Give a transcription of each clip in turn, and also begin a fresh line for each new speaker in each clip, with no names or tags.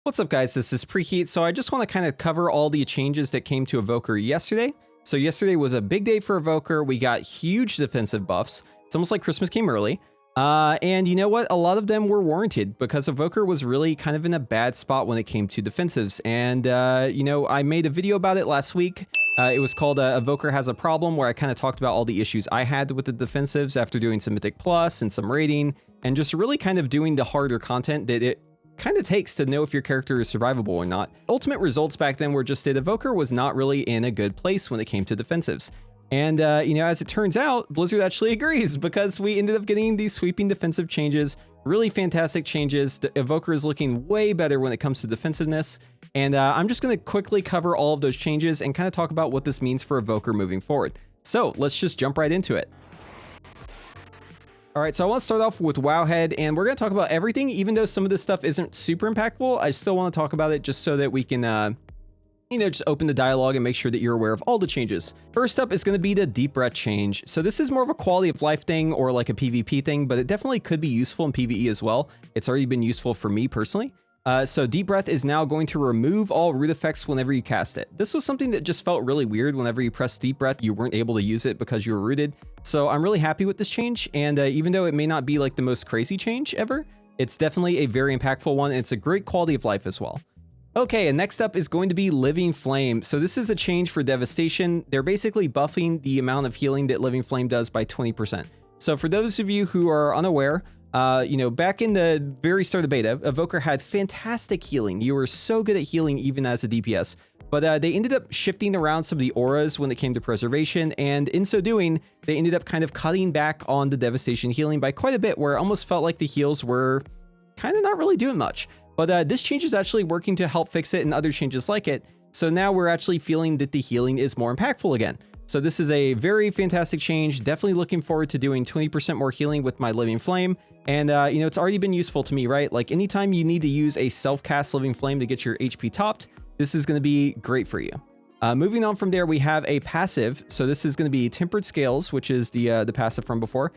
What's up, guys? This is Preheat. So I just want to kind of cover all the changes that came to Evoker yesterday. So yesterday was a big day for Evoker. We got huge defensive buffs. It's almost like Christmas came early. And you know what? A lot of them were warranted because Evoker was really kind of in a bad spot when it came to defensives. And, you know, I made a video about it last week. It was called Evoker Has a Problem, where I kind of talked about all the issues I had with the defensives after doing some Mythic Plus and some raiding and just really kind of doing the harder content that it kind of takes to know if your character is survivable or not. Ultimate results back then were just that Evoker was not really in a good place when it came to defensives. And, you know, as it turns out, Blizzard actually agrees because we ended up getting these sweeping defensive changes, really fantastic changes. The Evoker is looking way better when it comes to defensiveness. And I'm just going to quickly cover all of those changes and kind of talk about what this means for Evoker moving forward. So let's just jump right into it. All right, so I want to start off with Wowhead, and we're going to talk about everything, even though some of this stuff isn't super impactful. I still want to talk about it just so that we can, you know, just open the dialogue and make sure that you're aware of all the changes. First up is going to be the Deep Breath change. So this is more of a quality of life thing or like a PvP thing, but it definitely could be useful in PvE as well. It's already been useful for me personally. So Deep Breath is now going to remove all root effects whenever you cast it. This was something that just felt really weird. Whenever you press Deep Breath, you weren't able to use it because you were rooted. So I'm really happy with this change. And even though it may not be like the most crazy change ever, it's definitely a very impactful one. And it's a great quality of life as well. Okay, and next up is going to be Living Flame. So this is a change for Devastation. They're basically buffing the amount of healing that Living Flame does by 20%. So for those of you who are unaware, you know, back in the very start of beta, Evoker had fantastic healing. You were so good at healing even as a DPS. But they ended up shifting around some of the auras when it came to preservation. And in so doing, they ended up kind of cutting back on the Devastation healing by quite a bit, where it almost felt like the heals were kind of not really doing much. But this change is actually working to help fix it and other changes like it. So now we're actually feeling that the healing is more impactful again. So this is a very fantastic change. Definitely looking forward to doing 20% more healing with my Living Flame. And, you know, it's already been useful to me, right? Like anytime you need to use a self-cast Living Flame to get your HP topped, this is going to be great for you. Moving on from there, we have a passive. So this is going to be Tempered Scales, which is the passive from before.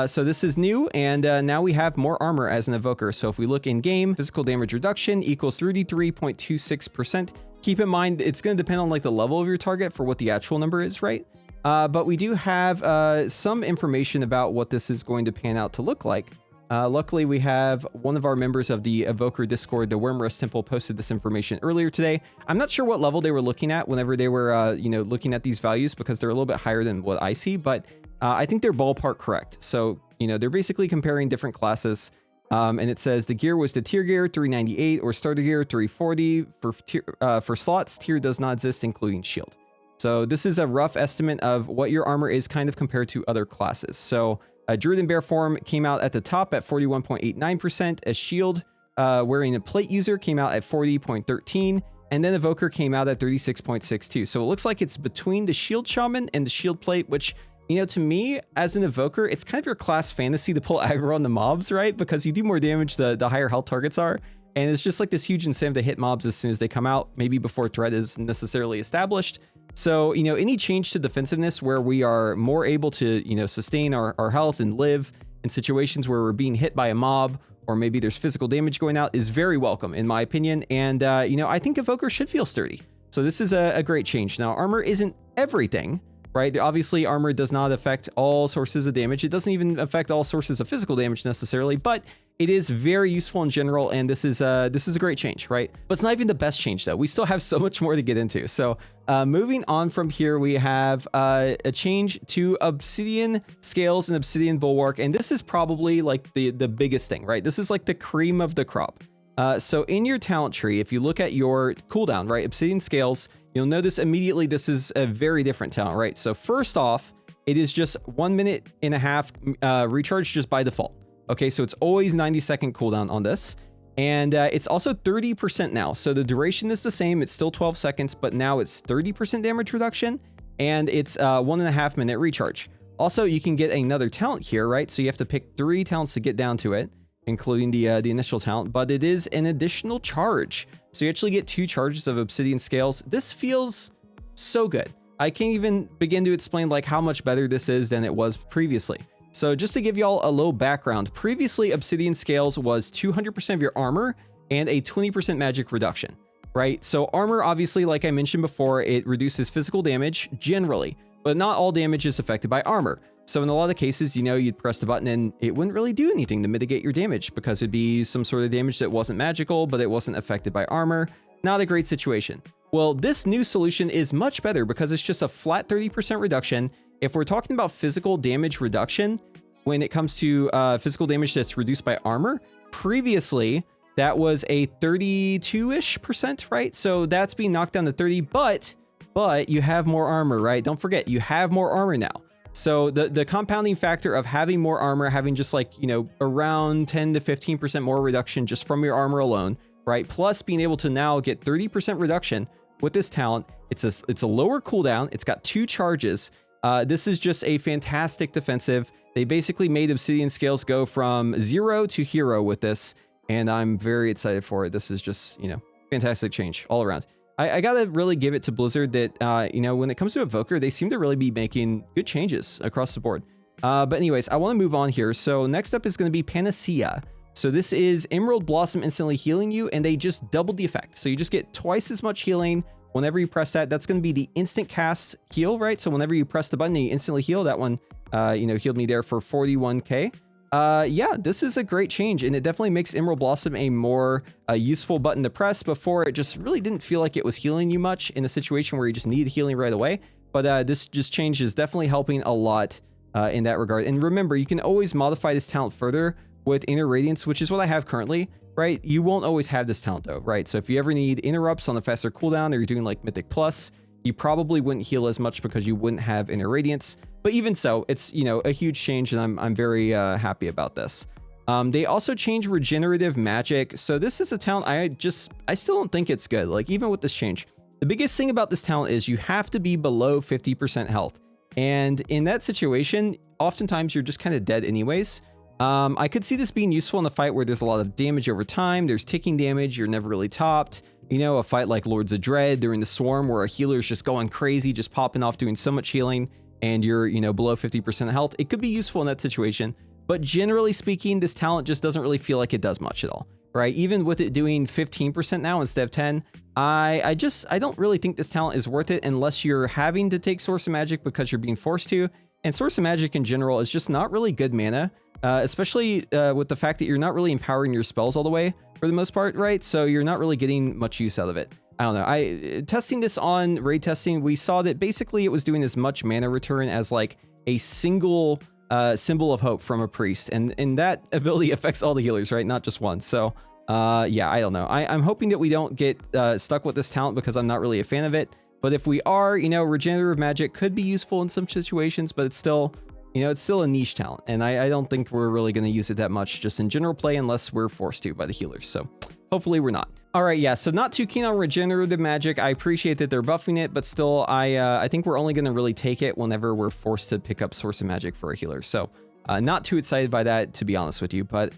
So this is new, and now we have more armor as an Evoker. So if we look in game, physical damage reduction equals 33.26%. Keep in mind, it's going to depend on like the level of your target for what the actual number is, right? But we do have some information about what this is going to pan out to look like. Luckily, we have one of our members of the Evoker Discord, the Wormrest Temple, posted this information earlier today. I'm not sure what level they were looking at whenever they were, you know, looking at these values because they're a little bit higher than what I see, but I think they're ballpark correct. So, you know, they're basically comparing different classes. And it says the gear was the tier gear 398 or starter gear 340 for slots. Tier does not exist, including shield. So this is a rough estimate of what your armor is kind of compared to other classes. So Druid in Bear form came out at the top at 41.89%. A shield wearing a plate user came out at 40.13%. And then Evoker came out at 36.62%. So it looks like it's between the shield shaman and the shield plate, which, you know, to me, as an Evoker, it's kind of your class fantasy to pull aggro on the mobs, right? Because you do more damage the higher health targets are. And it's just like this huge incentive to hit mobs as soon as they come out, maybe before threat is necessarily established. So, you know, any change to defensiveness where we are more able to, you know, sustain our health and live in situations where we're being hit by a mob or maybe there's physical damage going out is very welcome, in my opinion. And, you know, I think Evoker should feel sturdy. So this is a great change. Now, armor isn't everything, right? Obviously, armor does not affect all sources of damage. It doesn't even affect all sources of physical damage necessarily, but it is very useful in general, and this is a great change, right? But it's not even the best change, though. We still have so much more to get into. So moving on from here, we have a change to Obsidian Scales and Obsidian Bulwark, and this is probably like the biggest thing, right? This is like the cream of the crop. So in your talent tree, if you look at your cooldown, right, Obsidian Scales, you'll notice immediately this is a very different talent, right? So first off, it is just 1.5 minute recharge just by default. Okay, so it's always 90-second cooldown on this. And it's also 30% now. So the duration is the same. It's still 12 seconds, but now it's 30% damage reduction. And it's 1.5 minute recharge. Also, you can get another talent here, right? So you have to pick 3 talents to get down to it, including the initial talent. But it is an additional charge. So you actually get 2 charges of Obsidian Scales. This feels so good. I can't even begin to explain like how much better this is than it was previously. So just to give y'all a little background, previously Obsidian Scales was 200% of your armor and a 20% magic reduction, right? So armor, obviously, like I mentioned before, it reduces physical damage generally, but not all damage is affected by armor. So in a lot of cases, you know, you'd press the button and it wouldn't really do anything to mitigate your damage because it'd be some sort of damage that wasn't magical, but it wasn't affected by armor. Not a great situation. Well, this new solution is much better because it's just a flat 30% reduction. If we're talking about physical damage reduction, when it comes to physical damage that's reduced by armor, previously that was a 32-ish%, right? So that's being knocked down to 30, but you have more armor, right? Don't forget, you have more armor now. So the compounding factor of having more armor, having just like, you know, around 10 to 15% more reduction just from your armor alone, right? Plus being able to now get 30% reduction with this talent. It's a lower cooldown. It's got 2 charges. This is just a fantastic defensive. They basically made Obsidian Scales go from 0 to hero with this, and I'm very excited for it. This is just, you know, fantastic change all around. I gotta really give it to Blizzard that, you know, when it comes to Evoker, they seem to really be making good changes across the board. But anyways, I want to move on here. So next up is going to be Panacea. So this is Emerald Blossom instantly healing you, and they just doubled the effect. So you just get twice as much healing whenever you press that. That's going to be the instant cast heal, right? So whenever you press the button and you instantly heal, that one, you know, healed me there for 41k. Yeah, this is a great change, and it definitely makes Emerald Blossom a more useful button to press. Before, it just really didn't feel like it was healing you much in a situation where you just needed healing right away. But this just change is definitely helping a lot in that regard. And remember, you can always modify this talent further with Inner Radiance, which is what I have currently, right? You won't always have this talent though, right? So if you ever need interrupts on a faster cooldown, or you're doing like Mythic Plus, you probably wouldn't heal as much because you wouldn't have Inner Radiance. But even so, it's, you know, a huge change, and I'm very happy about this. They also changed Regenerative Magic. So this is a talent I still don't think it's good. Like, even with this change, the biggest thing about this talent is you have to be below 50% health. And in that situation, oftentimes you're just kind of dead anyways. I could see this being useful in a fight where there's a lot of damage over time. There's ticking damage. You're never really topped. You know, a fight like Lords of Dread during the Swarm, where a healer's just going crazy, just popping off, doing so much healing, and you're, you know, below 50% health. It could be useful in that situation. But generally speaking, this talent just doesn't really feel like it does much at all, right? Even with it doing 15% now instead of 10, I don't really think this talent is worth it unless you're having to take Source of Magic because you're being forced to. And Source of Magic in general is just not really good mana, especially with the fact that you're not really empowering your spells all the way for the most part, right? So you're not really getting much use out of it. I don't know. Testing this on raid testing, we saw that basically it was doing as much mana return as like a single symbol of hope from a priest, and that ability affects all the healers, right? Not just one. So yeah, I don't know. I'm hoping that we don't get stuck with this talent because I'm not really a fan of it. But if we are, you know, Regenerative Magic could be useful in some situations, but it's still, you know, it's still a niche talent, and I don't think we're really going to use it that much just in general play unless we're forced to by the healers. So hopefully we're not. All right, yeah, so not too keen on Regenerative Magic. I appreciate that they're buffing it, but still, I think we're only going to really take it whenever we're forced to pick up Source of Magic for a healer. So not too excited by that, to be honest with you, but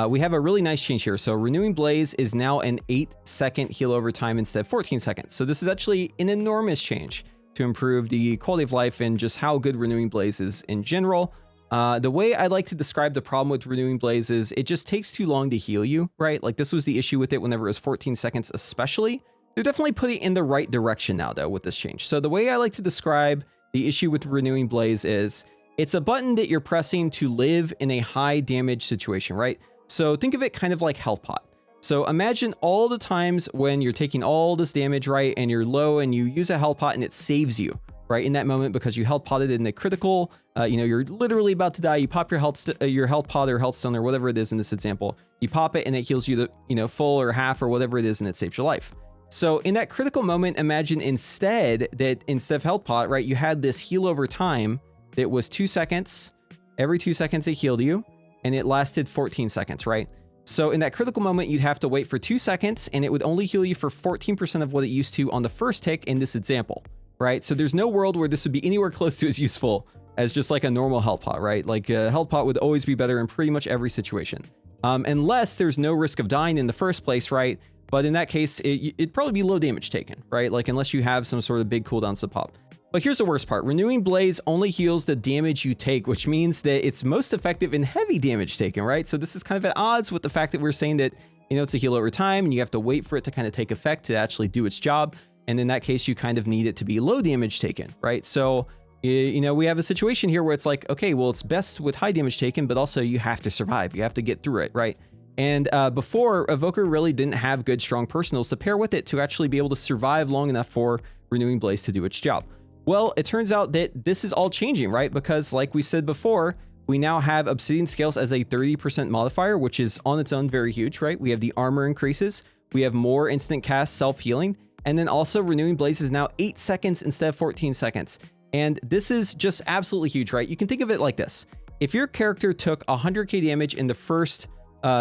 we have a really nice change here. So Renewing Blaze is now an 8-second heal over time instead of 14 seconds. So this is actually an enormous change to improve the quality of life and just how good Renewing Blaze is in general. The way I like to describe the problem with Renewing Blaze is it just takes too long to heal you, right? Like this was the issue with it whenever it was 14 seconds especially. They're definitely putting it in the right direction now though with this change. So the way I like to describe the issue with Renewing Blaze is it's a button that you're pressing to live in a high damage situation, right? So think of it kind of like Health Pot. So imagine all the times when you're taking all this damage, right? And you're low and you use a Health Pot and it saves you, right? In that moment because you Health Potted in the critical, you know, you're literally about to die. You pop your Health Pot or Health Stone or whatever it is in this example. You pop it and it heals you the, you know, full or half or whatever it is, and it saves your life. So in that critical moment, imagine instead of Health Pot, right, you had this heal over time that was 2 seconds. Every 2 seconds it healed you, and it lasted 14 seconds, right? So in that critical moment, you'd have to wait for 2 seconds, and it would only heal you for 14% of what it used to on the first tick in this example, right? So there's no world where this would be anywhere close to as useful as just like a normal Health Pot, right? Like a Health Pot would always be better in pretty much every situation, unless there's no risk of dying in the first place, right? But in that case, it'd probably be low damage taken, right? Like unless you have some sort of big cooldowns to pop. But here's the worst part. Renewing Blaze only heals the damage you take, which means that it's most effective in heavy damage taken, right? So this is kind of at odds with the fact that we're saying that you know, it's a heal over time and you have to wait for it to kind of take effect to actually do its job. And in that case, you kind of need it to be low damage taken, right? So, you know, we have a situation here where it's like, okay, well, it's best with high damage taken, but also you have to survive. You have to get through it, right? And before, Evoker really didn't have good, strong personals to pair with it to actually be able to survive long enough for Renewing Blaze to do its job. Well, it turns out that this is all changing, right? Because like we said before, we now have Obsidian Scales as a 30% modifier, which is on its own very huge, right? We have the armor increases. We have more instant cast self-healing. And then also Renewing Blaze is now 8 seconds instead of 14 seconds. And this is just absolutely huge, right? You can think of it like this. If your character took 100k damage in the first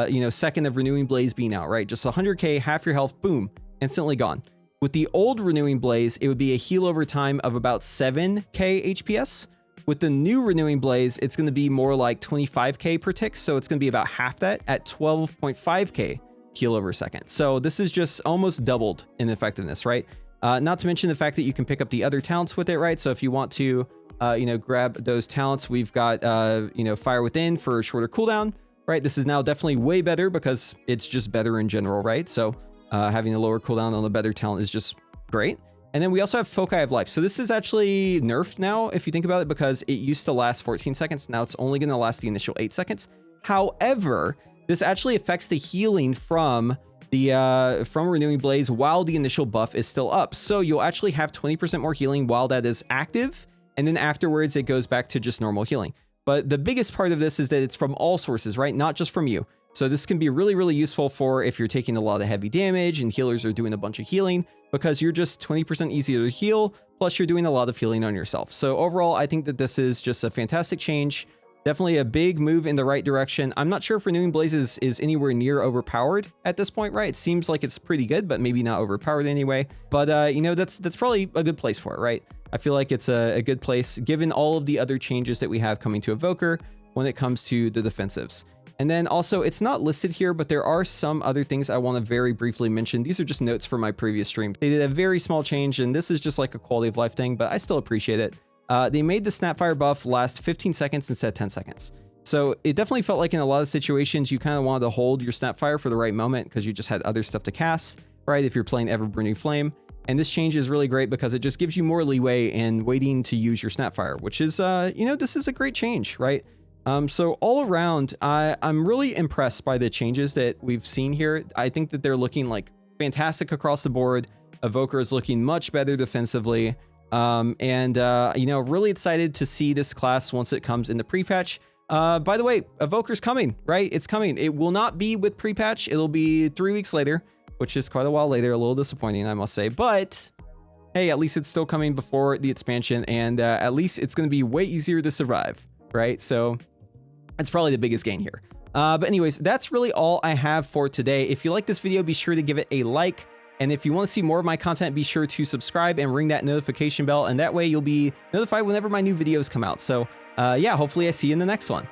you know, second of Renewing Blaze being out, right? Just 100k, half your health, boom, instantly gone. With the old Renewing Blaze, it would be a heal over time of about 7k HPS. With the new Renewing Blaze, it's going to be more like 25k per tick, so it's going to be about half that at 12.5k heal over second. So this is just almost doubled in effectiveness, right? Not to mention the fact that you can pick up the other talents with it, right? So if you want to, you know, grab those talents, we've got, you know, Fire Within for shorter cooldown, right? This is now definitely way better because it's just better in general, right? So having a lower cooldown on a better talent is just great. And then we also have Foci of Life. So this is actually nerfed now, if you think about it, because it used to last 14 seconds. Now it's only going to last the initial 8 seconds. However, this actually affects the healing from the from Renewing Blaze while the initial buff is still up. So you'll actually have 20% more healing while that is active. And then afterwards, it goes back to just normal healing. But the biggest part of this is that it's from all sources, right? Not just from you. So this can be really, really useful for if you're taking a lot of heavy damage and healers are doing a bunch of healing, because you're just 20% easier to heal, plus you're doing a lot of healing on yourself. So overall, I think that this is just a fantastic change. Definitely a big move in the right direction. I'm not sure if Renewing Blaze is anywhere near overpowered at this point, right? It seems like it's pretty good, but maybe not overpowered anyway. But, you know, that's probably a good place for it, right? I feel like it's a good place given all of the other changes that we have coming to Evoker when it comes to the defensives. And then also, it's not listed here, but there are some other things I want to very briefly mention. These are just notes from my previous stream. They did a very small change, and this is just like a quality of life thing, but I still appreciate it. They made the Snapfire buff last 15 seconds instead of 10 seconds. So it definitely felt like in a lot of situations, you kind of wanted to hold your Snapfire for the right moment because you just had other stuff to cast, right? If you're playing Ever-Burning Flame. And this change is really great because it just gives you more leeway in waiting to use your Snapfire, which is, you know, this is a great change, right? So all around, I'm really impressed by the changes that we've seen here. I think that they're looking like fantastic across the board. Evoker is looking much better defensively. You know, really excited to see this class once it comes in the pre-patch. By the way, Evoker's coming, right? It's coming. It will not be with pre-patch. It'll be 3 weeks later, which is quite a while later. A little disappointing, I must say. But hey, at least it's still coming before the expansion, and at least it's going to be way easier to survive, right? So that's probably the biggest gain here. But anyways, that's really all I have for today. If you like this video, be sure to give it a like. And if you want to see more of my content, be sure to subscribe and ring that notification bell. And that way you'll be notified whenever my new videos come out. So yeah, hopefully I see you in the next one.